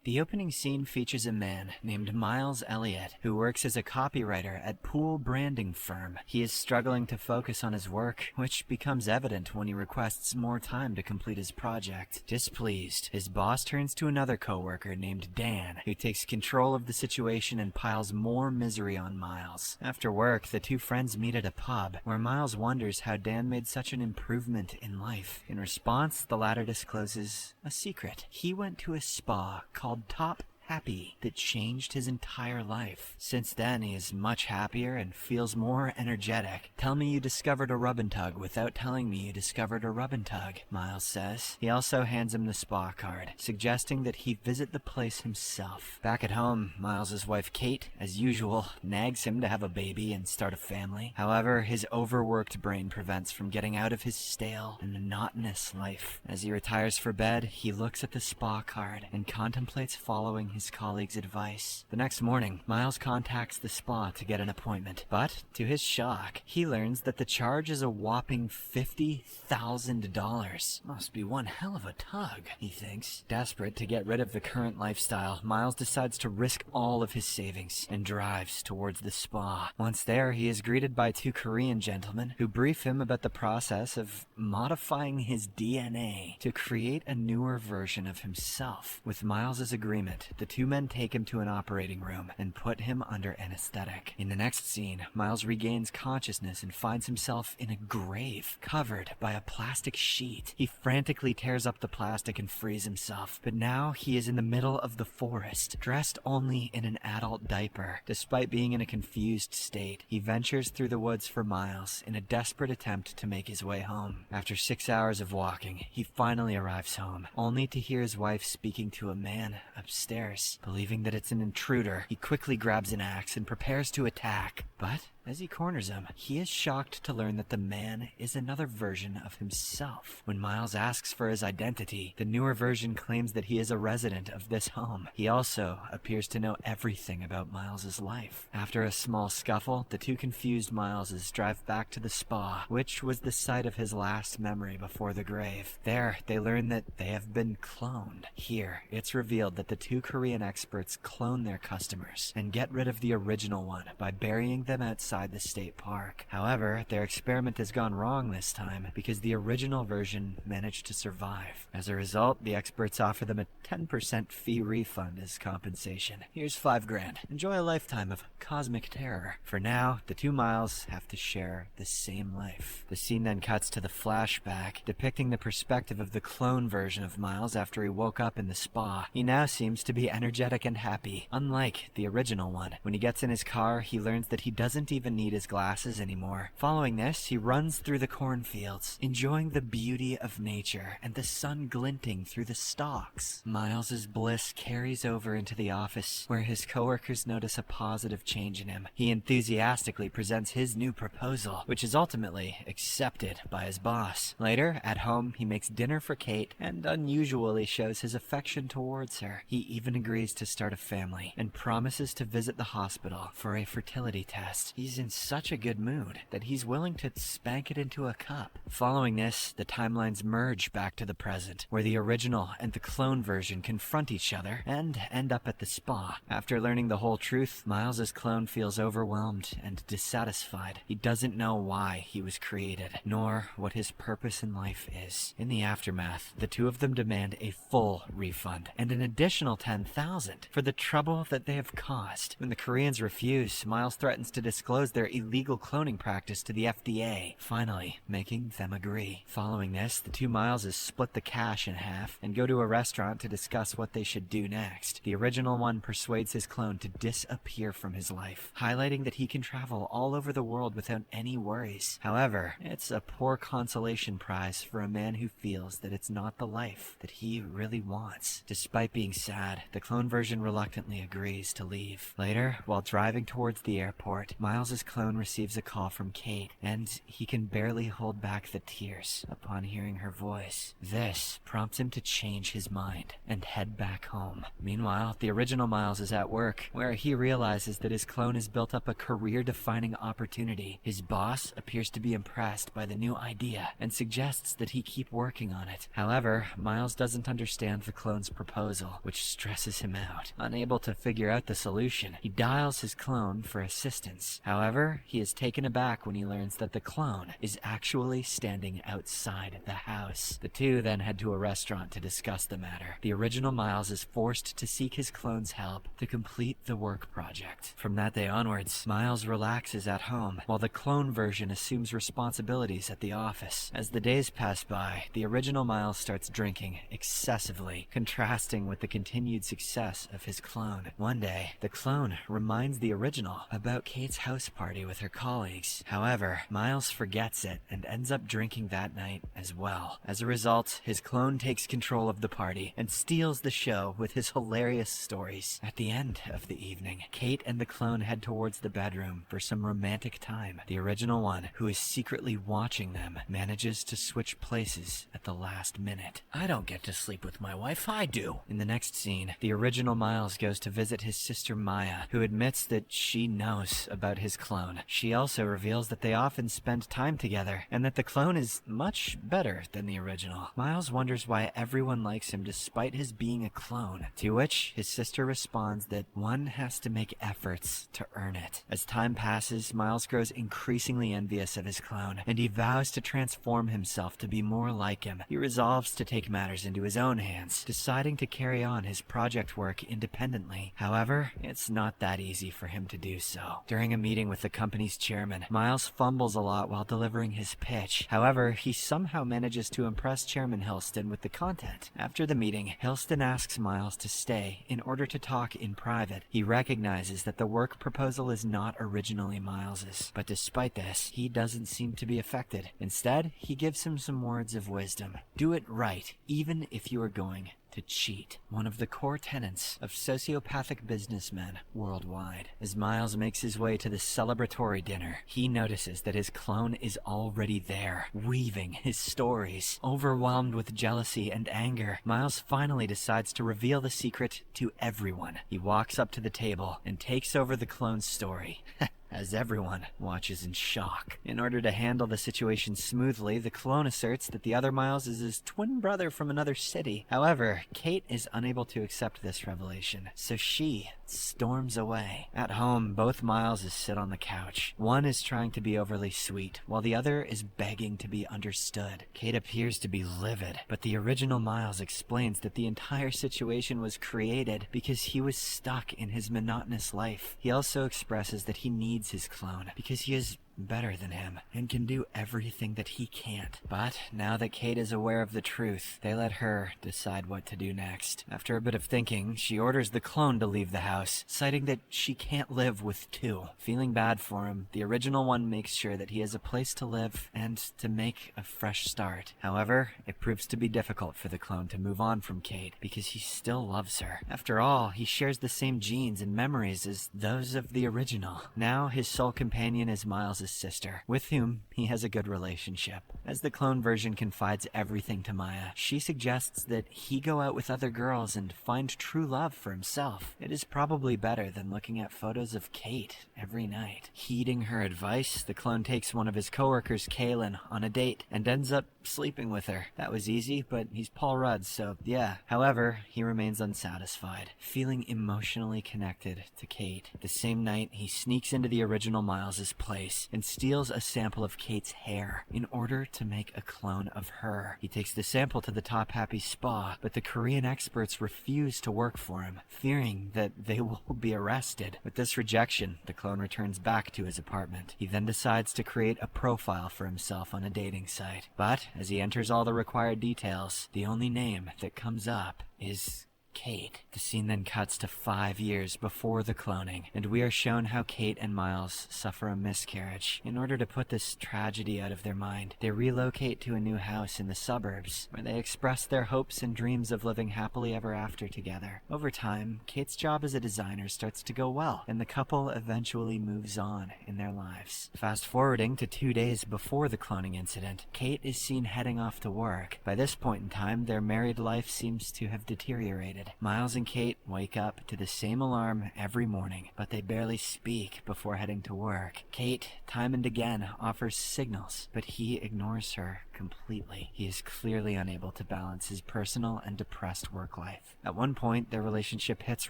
The opening scene features a man named Miles Elliott who works as a copywriter at pool branding firm. He is struggling to focus on his work, which becomes evident when he requests more time to complete his project. Displeased, his boss turns to another coworker named Dan, who takes control of the situation and piles more misery on Miles. After work, the two friends meet at a pub, where Miles wonders how Dan made such an improvement in life. In response, the latter discloses a secret. He went to a spa called Top Happy that changed his entire life. Since then, he is much happier and feels more energetic. "Tell me you discovered a rub and tug without telling me you discovered a rub and tug," Miles says. He also hands him the spa card, suggesting that he visit the place himself. Back at home, Miles's wife Kate, as usual, nags him to have a baby and start a family. However, his overworked brain prevents from getting out of his stale and monotonous life. As he retires for bed, he looks at the spa card and contemplates following his colleague's advice. The next morning, Miles contacts the spa to get an appointment, but to his shock, he learns that the charge is a whopping $50,000. Must be one hell of a tug, he thinks. Desperate to get rid of the current lifestyle, Miles decides to risk all of his savings and drives towards the spa. Once there, he is greeted by two Korean gentlemen who brief him about the process of modifying his DNA to create a newer version of himself. With Miles's agreement, the two men take him to an operating room and put him under anesthetic. In the next scene, Miles regains consciousness and finds himself in a grave covered by a plastic sheet. He frantically tears up the plastic and frees himself, but now he is in the middle of the forest, dressed only in an adult diaper. Despite being in a confused state, he ventures through the woods for miles in a desperate attempt to make his way home. After 6 hours of walking, he finally arrives home, only to hear his wife speaking to a man upstairs. Believing that it's an intruder, he quickly grabs an axe and prepares to attack. But as he corners him, he is shocked to learn that the man is another version of himself. When Miles asks for his identity, the newer version claims that he is a resident of this home. He also appears to know everything about Miles's life. After a small scuffle, the two confused Mileses drive back to the spa, which was the site of his last memory before the grave. There, they learn that they have been cloned. Here, it's revealed that the two Korean experts clone their customers and get rid of the original one by burying them outside the state park. However, their experiment has gone wrong this time because the original version managed to survive. As a result, the experts offer them a 10% fee refund as compensation. Here's $5,000. Enjoy a lifetime of cosmic terror. For now, the two Miles have to share the same life. The scene then cuts to the flashback, depicting the perspective of the clone version of Miles after he woke up in the spa. He now seems to be energetic and happy, unlike the original one. When he gets in his car, he learns that he doesn't even need his glasses anymore. Following this, he runs through the cornfields, enjoying the beauty of nature and the sun glinting through the stalks. Miles's bliss carries over into the office, where his coworkers notice a positive change in him. He enthusiastically presents his new proposal, which is ultimately accepted by his boss. Later, at home, he makes dinner for Kate and unusually shows his affection towards her. He even agrees to start a family and promises to visit the hospital for a fertility test. He's in such a good mood that he's willing to spank it into a cup. Following this, the timelines merge back to the present, where the original and the clone version confront each other and end up at the spa. After learning the whole truth, Miles's clone feels overwhelmed and dissatisfied. He doesn't know why he was created, nor what his purpose in life is. In the aftermath, the two of them demand a full refund and an additional $10,000 for the trouble that they have caused. When the Koreans refuse, Miles threatens to disclose their illegal cloning practice to the FDA, finally making them agree. Following this, the two Mileses split the cash in half and go to a restaurant to discuss what they should do next. The original one persuades his clone to disappear from his life, highlighting that he can travel all over the world without any worries. However, it's a poor consolation prize for a man who feels that it's not the life that he really wants. Despite being sad, the clone version reluctantly agrees to leave. Later, while driving towards the airport, airport, Miles's clone receives a call from Kate, and he can barely hold back the tears upon hearing her voice. This prompts him to change his mind and head back home. Meanwhile, the original Miles is at work, where he realizes that his clone has built up a career-defining opportunity. His boss appears to be impressed by the new idea and suggests that he keep working on it. However, Miles doesn't understand the clone's proposal, which stresses him out. Unable to figure out the solution, he dials his clone for assistance. However, he is taken aback when he learns that the clone is actually standing outside the house. The two then head to a restaurant to discuss the matter. The original Miles is forced to seek his clone's help to complete the work project. From that day onwards, Miles relaxes at home, while the clone version assumes responsibilities at the office. As the days pass by, the original Miles starts drinking excessively, contrasting with the continued success of his clone. One day, the clone reminds the original about Kate's house party with her colleagues. However, Miles forgets it and ends up drinking that night as well. As a result, his clone takes control of the party and steals the show with his hilarious stories. At the end of the evening, Kate and the clone head towards the bedroom for some romantic time. The original one, who is secretly watching them, manages to switch places at the last minute. "I don't get to sleep with my wife, I do." In the next scene, the original Miles goes to visit his sister Maya, who admits that she knows about his clone. She also reveals that they often spend time together, and that the clone is much better than the original. Miles wonders why everyone likes him despite his being a clone, to which his sister responds that one has to make efforts to earn it. As time passes, Miles grows increasingly envious of his clone, and he vows to transform himself to be more like him. He resolves to take matters into his own hands, deciding to carry on his project work independently. However, it's not that easy for him to do so. During a meeting with the company's chairman, Miles fumbles a lot while delivering his pitch. However, he somehow manages to impress Chairman Hilston with the content. After the meeting, Hilston asks Miles to stay in order to talk in private. He recognizes that the work proposal is not originally Miles's, but despite this, he doesn't seem to be affected. Instead, he gives him some words of wisdom. Do it right, even if you are going to cheat, one of the core tenets of sociopathic businessmen worldwide. As Miles makes his way to the celebratory dinner, he notices that his clone is already there, weaving his stories. Overwhelmed with jealousy and anger, Miles finally decides to reveal the secret to everyone. He walks up to the table and takes over the clone's story. As everyone watches in shock. In order to handle the situation smoothly, the clone asserts that the other Miles is his twin brother from another city. However, Kate is unable to accept this revelation, so she storms away. At home, both Mileses sit on the couch. One is trying to be overly sweet, while the other is begging to be understood. Kate appears to be livid, but the original Miles explains that the entire situation was created because he was stuck in his monotonous life. He also expresses that he needs his clone because he is better than him and can do everything that he can't. But now that Kate is aware of the truth, they let her decide what to do next. After a bit of thinking, she orders the clone to leave the house, citing that she can't live with two. Feeling bad for him, the original one makes sure that he has a place to live and to make a fresh start. However, it proves to be difficult for the clone to move on from Kate because he still loves her. After all, he shares the same genes and memories as those of the original. Now his sole companion is Miles' sister, with whom he has a good relationship. As the clone version confides everything to Maya, she suggests that he go out with other girls and find true love for himself. It is probably better than looking at photos of Kate every night. Heeding her advice, the clone takes one of his coworkers, Kaylin, on a date and ends up sleeping with her. That was easy, but he's Paul Rudd, so yeah. However, he remains unsatisfied, feeling emotionally connected to Kate. The same night, he sneaks into the original Miles's place and steals a sample of Kate's hair in order to make a clone of her. He takes the sample to the Top Happy spa, but the Korean experts refuse to work for him, fearing that they will be arrested. With this rejection, the clone returns back to his apartment. He then decides to create a profile for himself on a dating site. But as he enters all the required details, the only name that comes up is Kate. The scene then cuts to 5 years before the cloning, and we are shown how Kate and Miles suffer a miscarriage. In order to put this tragedy out of their mind, they relocate to a new house in the suburbs, where they express their hopes and dreams of living happily ever after together. Over time, Kate's job as a designer starts to go well, and the couple eventually moves on in their lives. Fast forwarding to 2 days before the cloning incident, Kate is seen heading off to work. By this point in time, their married life seems to have deteriorated. Miles and Kate wake up to the same alarm every morning, but they barely speak before heading to work. Kate, time and again, offers signals, but he ignores her completely. He is clearly unable to balance his personal and depressed work life. At one point, their relationship hits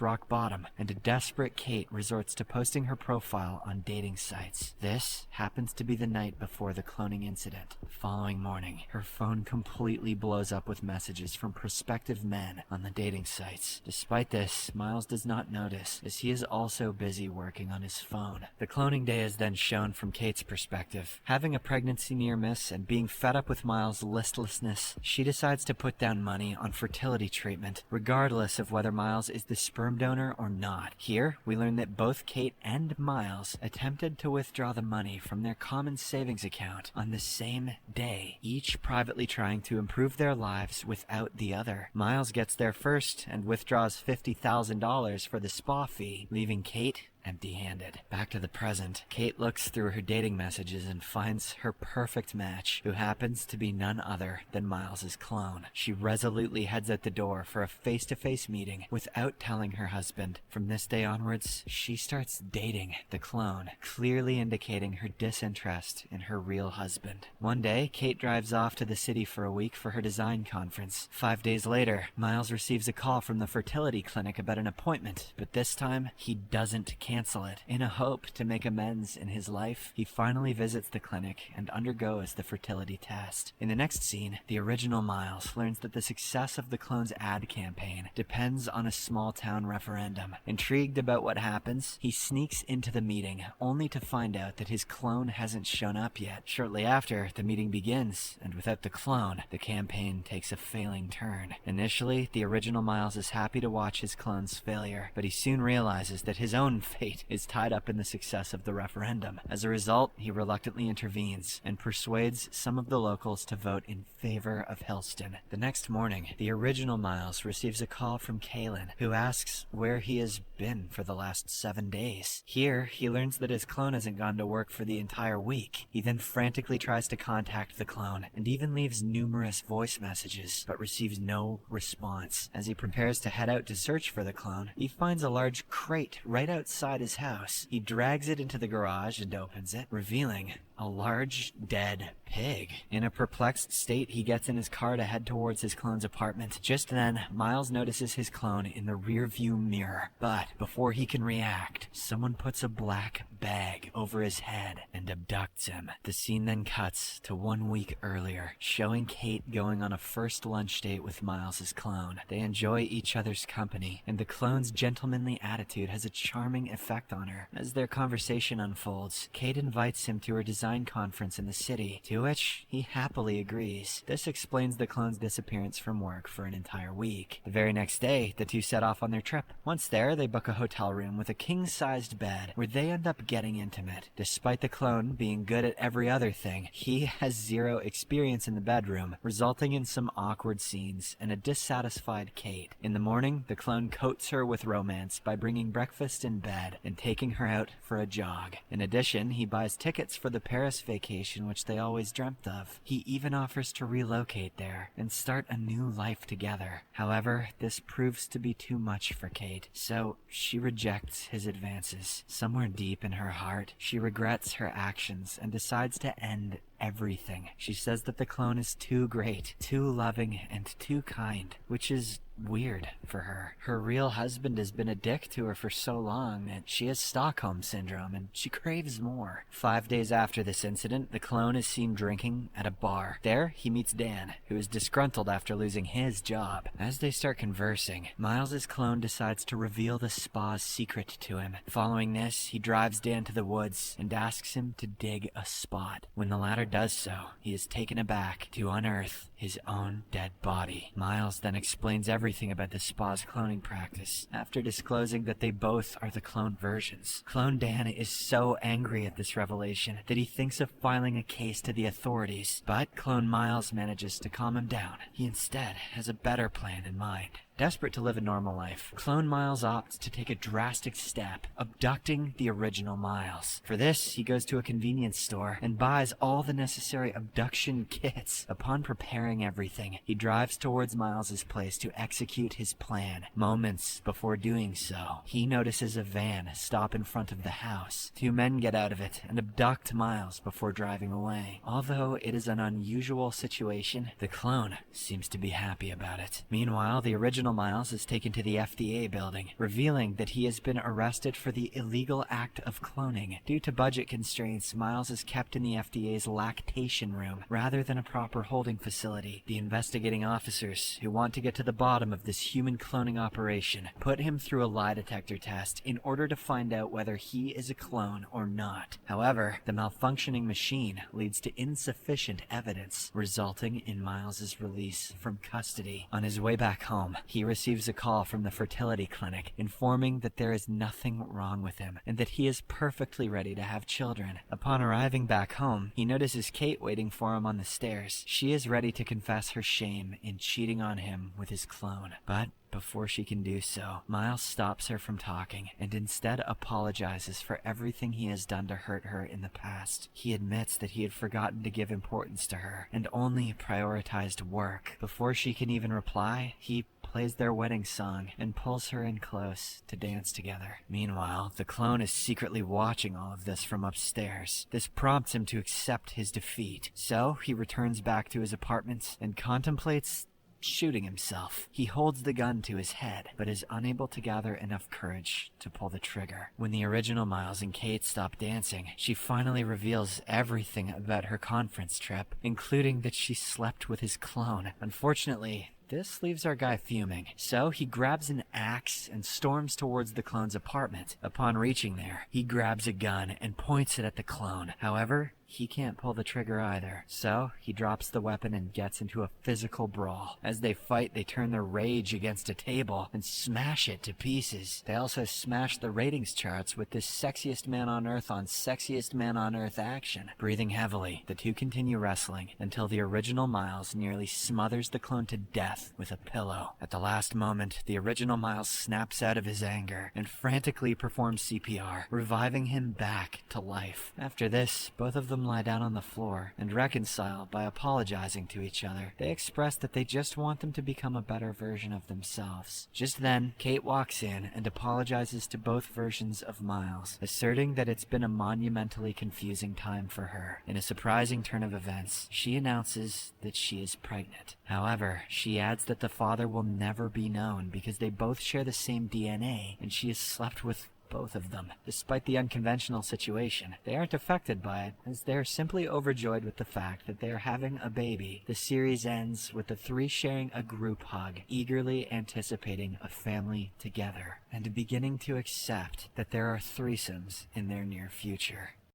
rock bottom, and a desperate Kate resorts to posting her profile on dating sites. This happens to be the night before the cloning incident. The following morning, her phone completely blows up with messages from prospective men on the dating sites. Despite this, Miles does not notice, as he is also busy working on his phone. The cloning day is then shown from Kate's perspective. Having a pregnancy near miss and being fed up with Miles' listlessness, she decides to put down money on fertility treatment, regardless of whether Miles is the sperm donor or not. Here, we learn that both Kate and Miles attempted to withdraw the money from their common savings account on the same day, each privately trying to improve their lives without the other. Miles gets there first and withdraws $50,000 for the spa fee, leaving Kate empty-handed. Back to the present, Kate looks through her dating messages and finds her perfect match, who happens to be none other than Miles's clone. She resolutely heads out the door for a face-to-face meeting without telling her husband. From this day onwards, she starts dating the clone, clearly indicating her disinterest in her real husband. One day, Kate drives off to the city for a week for her design conference. 5 days later, Miles receives a call from the fertility clinic about an appointment, but this time, he doesn't cancel it. In a hope to make amends in his life, he finally visits the clinic and undergoes the fertility test. In the next scene, the original Miles learns that the success of the clone's ad campaign depends on a small-town referendum. Intrigued about what happens, he sneaks into the meeting, only to find out that his clone hasn't shown up yet. Shortly after, the meeting begins, and without the clone, the campaign takes a failing turn. Initially, the original Miles is happy to watch his clone's failure, but he soon realizes that his own fate is tied up in the success of the referendum. As a result, he reluctantly intervenes and persuades some of the locals to vote in favor of Helston. The next morning, the original Miles receives a call from Kalen, who asks where he has been for the last 7 days. Here, he learns that his clone hasn't gone to work for the entire week. He then frantically tries to contact the clone, and even leaves numerous voice messages, but receives no response. As he prepares to head out to search for the clone, he finds a large crate right outside his house. He drags it into the garage and opens it, revealing a large, dead pig. In a perplexed state, he gets in his car to head towards his clone's apartment. Just then, Miles notices his clone in the rear-view mirror. But before he can react, someone puts a black bag over his head and abducts him. The scene then cuts to 1 week earlier, showing Kate going on a first lunch date with Miles's clone. They enjoy each other's company, and the clone's gentlemanly attitude has a charming effect on her. As their conversation unfolds, Kate invites him to her design conference in the city, to which he happily agrees. This explains the clone's disappearance from work for an entire week. The very next day, the two set off on their trip. Once there, they book a hotel room with a king-sized bed, where they end up getting intimate. Despite the clone being good at every other thing, he has zero experience in the bedroom, resulting in some awkward scenes and a dissatisfied Kate. In the morning, the clone coats her with romance by bringing breakfast in bed and taking her out for a jog. In addition, he buys tickets for the Paris vacation which they always dreamt of. He even offers to relocate there and start a new life together. However, this proves to be too much for Kate, so she rejects his advances. Somewhere deep in her heart, she regrets her actions and decides to end everything. She says that the clone is too great, too loving, and too kind, which is weird for her. Her real husband has been a dick to her for so long that she has Stockholm Syndrome and she craves more. 5 days after this incident, the clone is seen drinking at a bar. There, he meets Dan, who is disgruntled after losing his job. As they start conversing, Miles's clone decides to reveal the spa's secret to him. Following this, he drives Dan to the woods and asks him to dig a spot. When the latter does so, he is taken aback to unearth his own dead body. Miles then explains everything about the spa's cloning practice, after disclosing that they both are the clone versions. Clone Dan is so angry at this revelation that he thinks of filing a case to the authorities, but Clone Miles manages to calm him down. He instead has a better plan in mind. Desperate to live a normal life, Clone Miles opts to take a drastic step, abducting the original Miles. For this, he goes to a convenience store and buys all the necessary abduction kits. Upon preparing everything, he drives towards Miles's place to execute his plan. Moments before doing so, he notices a van stop in front of the house. Two men get out of it and abduct Miles before driving away. Although it is an unusual situation, the clone seems to be happy about it. Meanwhile, the original Miles is taken to the FDA building, revealing that he has been arrested for the illegal act of cloning. Due to budget constraints, Miles is kept in the FDA's lactation room rather than a proper holding facility. The investigating officers, who want to get to the bottom of this human cloning operation, put him through a lie detector test in order to find out whether he is a clone or not. However, the malfunctioning machine leads to insufficient evidence, resulting in Miles's release from custody. On his way back home, he receives a call from the fertility clinic informing that there is nothing wrong with him and that he is perfectly ready to have children. Upon arriving back home, he notices Kate waiting for him on the stairs. She is ready to confess her shame in cheating on him with his clone, but before she can do so, Miles stops her from talking and instead apologizes for everything he has done to hurt her in the past. He admits that he had forgotten to give importance to her and only prioritized work. Before she can even reply, he plays their wedding song and pulls her in close to dance together. Meanwhile, the clone is secretly watching all of this from upstairs. This prompts him to accept his defeat, so he returns back to his apartment and contemplates shooting himself. He holds the gun to his head, but is unable to gather enough courage to pull the trigger. When the original Miles and Kate stop dancing, she finally reveals everything about her conference trip, including that she slept with his clone. Unfortunately, this leaves our guy fuming, so he grabs an axe and storms towards the clone's apartment. Upon reaching there, he grabs a gun and points it at the clone. However, he can't pull the trigger either, so he drops the weapon and gets into a physical brawl. As they fight, they turn their rage against a table and smash it to pieces. They also smash the ratings charts with this Sexiest Man on Earth on Sexiest Man on Earth action. Breathing heavily, the two continue wrestling until the original Miles nearly smothers the clone to death with a pillow. At the last moment, the original Miles snaps out of his anger and frantically performs CPR, reviving him back to life. After this, both of them lie down on the floor and reconcile by apologizing to each other. They express that they just want them to become a better version of themselves. Just then, Kate walks in and apologizes to both versions of Miles, asserting that it's been a monumentally confusing time for her. In a surprising turn of events, she announces that she is pregnant. However, she adds that the father will never be known because they both share the same DNA and she has slept with both of them. Despite the unconventional situation, they aren't affected by it, as they are simply overjoyed with the fact that they are having a baby. The series ends with the three sharing a group hug, eagerly anticipating a family together, and beginning to accept that there are threesomes in their near future.